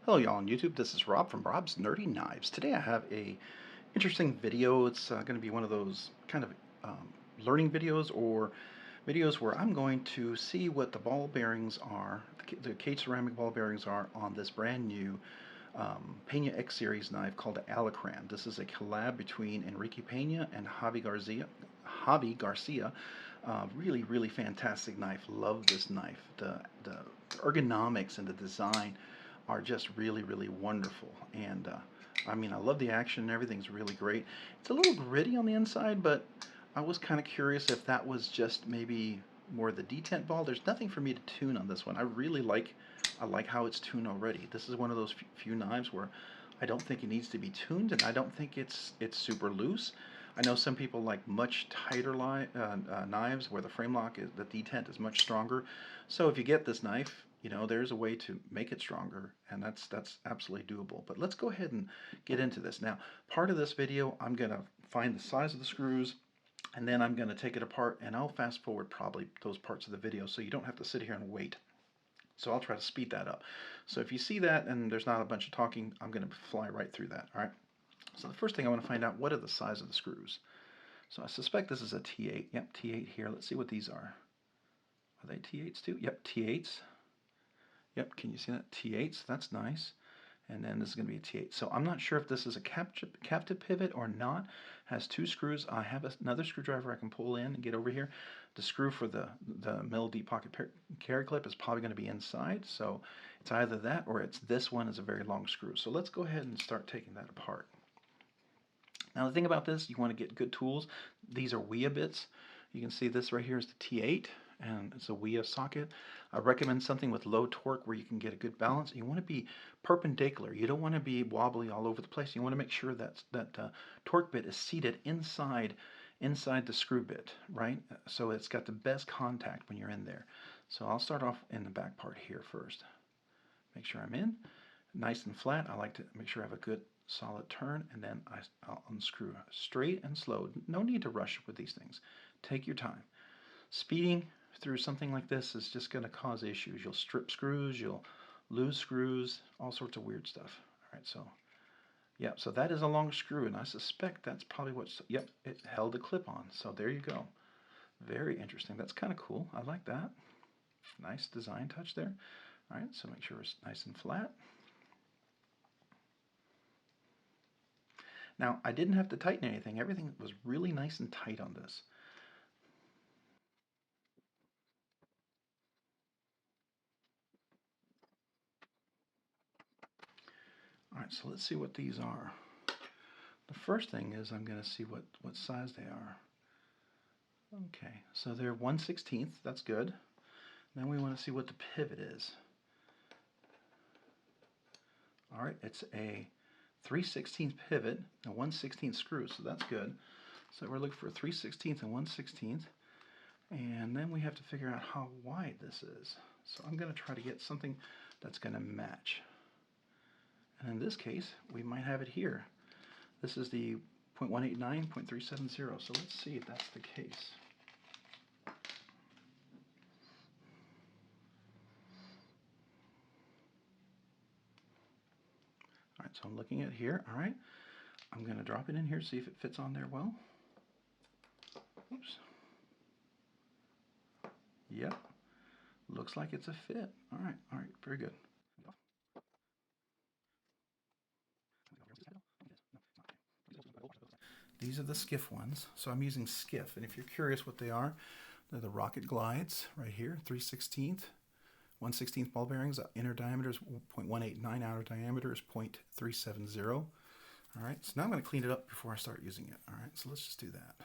Hello y'all on YouTube, this is Rob from Rob's Nerdy Knives. Today I have a interesting video. It's going to be one of those kind of learning videos or videos where I'm going to see what the ball bearings are, the cage ceramic ball bearings are on this brand new Pena X Series knife called the Alacran. This is a collab between Enrique Pena and Javi Garcia. Really, really fantastic knife. Love this knife. The ergonomics and the design are just really, really wonderful. And I mean, I love the action. Everything's really great. It's a little gritty on the inside, but I was kind of curious if that was just maybe more the detent ball. There's nothing for me to tune on this one. I like how it's tuned already. This is one of those few knives where I don't think it needs to be tuned, and I don't think it's super loose. I know some people like much tighter knives where the frame lock is, the detent is much stronger. So if you get this knife, you know, there's a way to make it stronger, and that's absolutely doable. But let's go ahead and get into this. Now, part of this video, I'm going to find the size of the screws, and then I'm going to take it apart, and I'll fast forward probably those parts of the video so you don't have to sit here and wait. So I'll try to speed that up. So if you see that and there's not a bunch of talking, I'm going to fly right through that. All right. So the first thing I want to find out, what are the size of the screws? So I suspect this is a T8. Yep, T8 here. Let's see what these are. Are they T8s too? Yep, T8s. Yep, can you see that? T8s. That's nice. And then this is going to be a T8. So I'm not sure if this is a captive pivot or not. Has two screws. I have another screwdriver I can pull in and get over here. The screw for the middle deep pocket carry clip is probably going to be inside. So it's either that or it's this one is a very long screw. So let's go ahead and start taking that apart. Now the thing about this, you want to get good tools. These are WIA bits. You can see this right here is the T8 and it's a WIA socket. I recommend something with low torque where you can get a good balance. You want to be perpendicular. You don't want to be wobbly all over the place. You want to make sure that torque bit is seated inside the screw bit, right? So it's got the best contact when you're in there. So I'll start off in the back part here first. Make sure I'm in. Nice and flat. I like to make sure I have a good solid turn, and then I'll unscrew straight and slow. No need to rush with these things. Take your time. Speeding through something like this is just going to cause issues. You'll strip screws, you'll lose screws, all sorts of weird stuff. All right, so yeah, so that is a long screw, and I suspect that's probably what's, yep, it held the clip on. So there you go. Very interesting. That's kind of cool. I like that. Nice design touch there. All right, so make sure it's nice and flat. Now, I didn't have to tighten anything. Everything was really nice and tight on this. All right, so let's see what these are. The first thing is I'm going to see what size they are. Okay, so they're 1/16. That's good. Then we want to see what the pivot is. All right, it's a 3/16 pivot and 1/16 screw, so that's good. So we're looking for a 3/16 and 1/16. And then we have to figure out how wide this is. So I'm going to try to get something that's going to match. And in this case, we might have it here. This is the 0.189, 0.370. So let's see if that's the case. All right, so I'm looking at here. All right, I'm going to drop it in here, see if it fits on there well. Oops. Yep, looks like it's a fit. All right, very good. These are the Skiff ones. So I'm using Skiff, and if you're curious what they are, they're the Rocket Glides right here, 3/16. 1/16 ball bearings, inner diameter is 0.189, outer diameter is 0.370. All right, so now I'm going to clean it up before I start using it. All right, so let's just do that.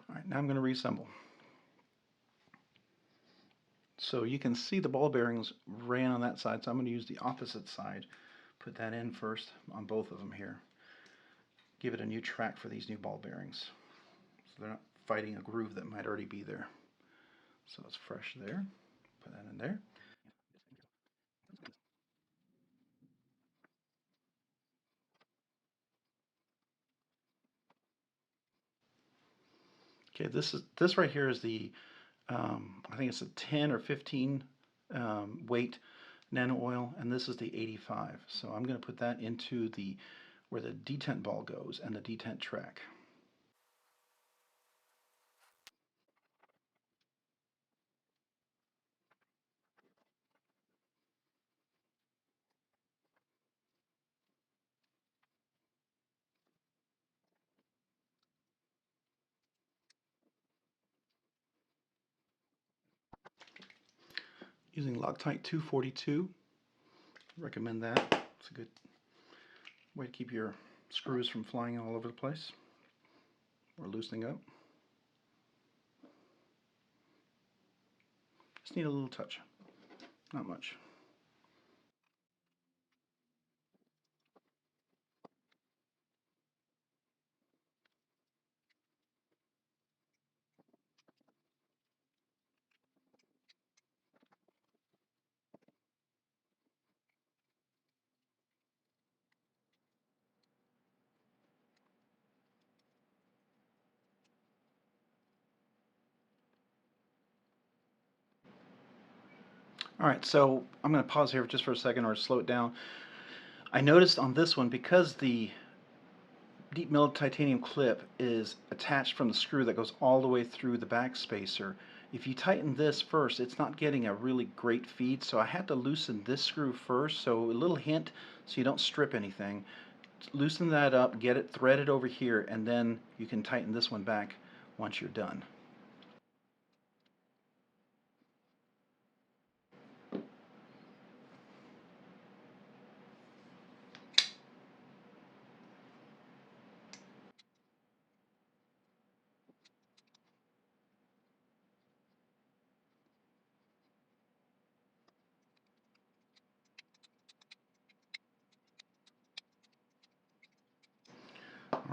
All right, now I'm going to reassemble. So you can see the ball bearings ran on that side, so I'm going to use the opposite side. Put that in first on both of them here. Give it a new track for these new ball bearings. So they're not fighting a groove that might already be there. So it's fresh there. Put that in there. Okay, this right here is the I think it's a 10 or 15 weight nano oil, and this is the 85. So I'm going to put that into the where the detent ball goes and the detent track. Using Loctite 242, recommend that. It's a good way to keep your screws from flying all over the place or loosening up. Just need a little touch, not much. All right, so I'm going to pause here just for a second or slow it down. I noticed on this one, because the deep milled titanium clip is attached from the screw that goes all the way through the back spacer, if you tighten this first, it's not getting a really great feed, so I had to loosen this screw first. So a little hint so you don't strip anything. Loosen that up, get it threaded over here, and then you can tighten this one back once you're done.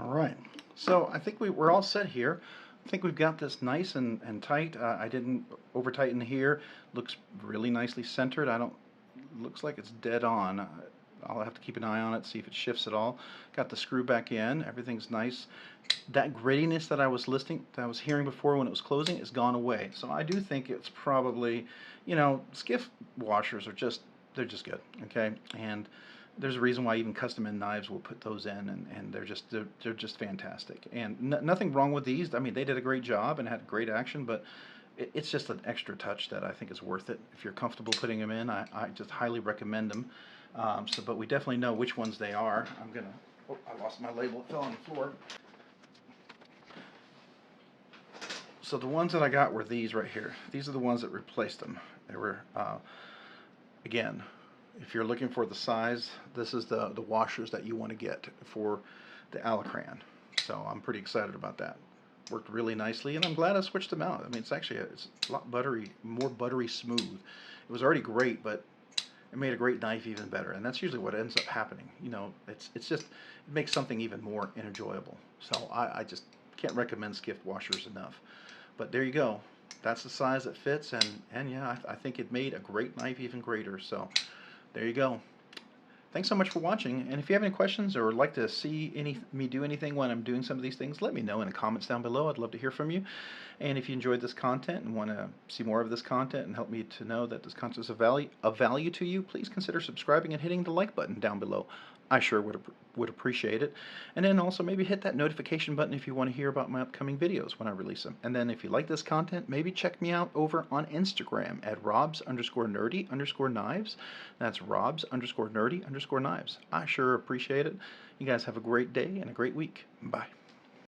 All right, so I think we're all set here. I think we've got this nice and tight. I didn't over tighten here. Looks really nicely centered. I don't, looks like it's dead on. I'll have to keep an eye on it, see if it shifts at all. Got the screw back in. Everything's nice. That grittiness that I was hearing before when it was closing is gone away. So I do think it's probably, you know, skiff washers are just, they're just good, okay? And there's a reason why even custom-in knives will put those in, and they're just fantastic. And nothing wrong with these. I mean, they did a great job and had great action, but it's just an extra touch that I think is worth it. If you're comfortable putting them in, I just highly recommend them. But we definitely know which ones they are. Oh, I lost my label, it fell on the floor. So the ones that I got were these right here. These are the ones that replaced them. They were, again, if you're looking for the size, this is the washers that you want to get for the Alacran. So I'm pretty excited about that. Worked really nicely, and I'm glad I switched them out. I mean, it's a lot buttery, more buttery smooth. It was already great, but it made a great knife even better, and that's usually what ends up happening. You know, it's just, it makes something even more enjoyable. So I just can't recommend skiff washers enough. But there you go. That's the size that fits, and yeah, I think it made a great knife even greater. So there you go. Thanks so much for watching, and if you have any questions or would like to see me do anything when I'm doing some of these things, let me know in the comments down below. I'd love to hear from you. And if you enjoyed this content and want to see more of this content and help me to know that this content is of value to you, please consider subscribing and hitting the like button down below. I sure would appreciate it. And then also maybe hit that notification button if you want to hear about my upcoming videos when I release them. And then if you like this content, maybe check me out over on Instagram at robs_nerdy_knives. That's robs_nerdy_knives. I sure appreciate it. You guys have a great day and a great week. Bye.